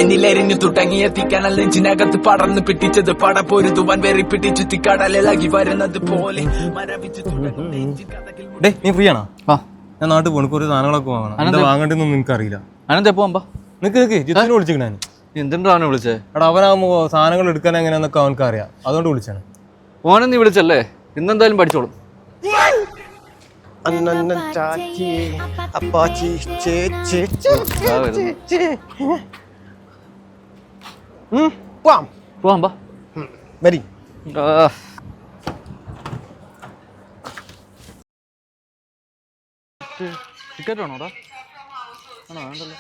എന്നിലെരിഞ്ഞു തുടങ്ങിയ തീക്കനൽ നെഞ്ചിനകത്ത് പടർന്നു പിടിച്ചത് പടപ്പൊരുതുവാൻ വെറി പിടിച്ചു തീക്കടലിളകി വരുന്നത് പോലെ നീ ഫ്രീ ആണോ? ഞാൻ നാട്ടിൽ പോണ കുറച്ച് സാധനങ്ങളൊക്കെ വാങ്ങണം. എന്താ വാങ്ങണ്ടെന്നൊന്നും നിനക്ക് അറിയില്ല. അനന്ത് എപ്പോ പോകാ? നിനക്ക് ജിത്തിനെ വിളിച്ചിട്ട് ഞാൻ എന്തിനാണ് വിളിച്ചേ? എടാ അവനാകുമ്പോ സാധനങ്ങൾ എടുക്കാൻ എങ്ങനെയാന്നൊക്കെ അവനക്ക് അറിയാം, അതുകൊണ്ട് വിളിച്ചാണ്. ഓനെ നീ വിളിച്ചല്ലേ, ഇന്നെന്തായാലും പഠിച്ചോളും. പോവാം ബാ. വരി. ടിക്കറ്റ് വേണോടാ? ആണോ? വേണ്ടല്ലോ.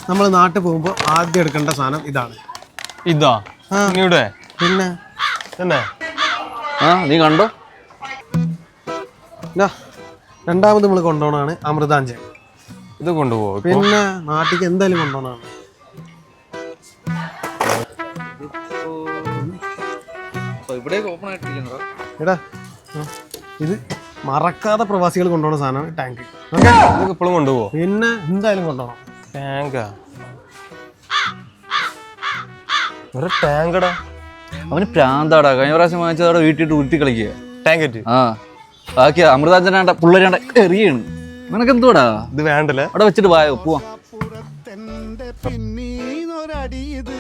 നമ്മൾ നാട്ടിൽ പോകുമ്പോൾ ആദ്യം എടുക്കേണ്ട സാധനം ഇതാണ്. ഇതാ ഇവിടെ പിന്നെ തന്നെ നീ കണ്ടോ? രണ്ടാമത് നമ്മൾ കൊണ്ടുപോകണതാണ് അമൃതാഞ്ജൻ. ഇത് കൊണ്ടുപോകും. പിന്നെ നാട്ടിലേക്ക് എന്തായാലും കൊണ്ടുപോകണമാണ്. എടാ ഇത് മറക്കാതെ പ്രവാസികൾ കൊണ്ടുപോകുന്ന സാധനമാണ് ടാങ്ക്. ഇപ്പോഴും കൊണ്ടുപോകും. പിന്നെ എന്തായാലും കൊണ്ടുപോകണം. ടാങ്കാ? ഒരു ടാങ്കടാ. അവന് പ്രാന്താടാ. കഴിഞ്ഞ പ്രാവശ്യം വാങ്ങിച്ചതവിടെ വീട്ടിട്ട് ഉരുട്ടി കളിക്കുക ടാങ്കറ്റ്. ബാക്കി അമൃതാഞ്ജനാണ്ട പിള്ളേരാണ്ട എറിയാണ്. നിനക്ക് എന്തുവാടാ ഇത്? വേണ്ടല്ലേ? അവിടെ വെച്ചിട്ട് പോവാ. പിന്നീന്നൊരടി ഇത്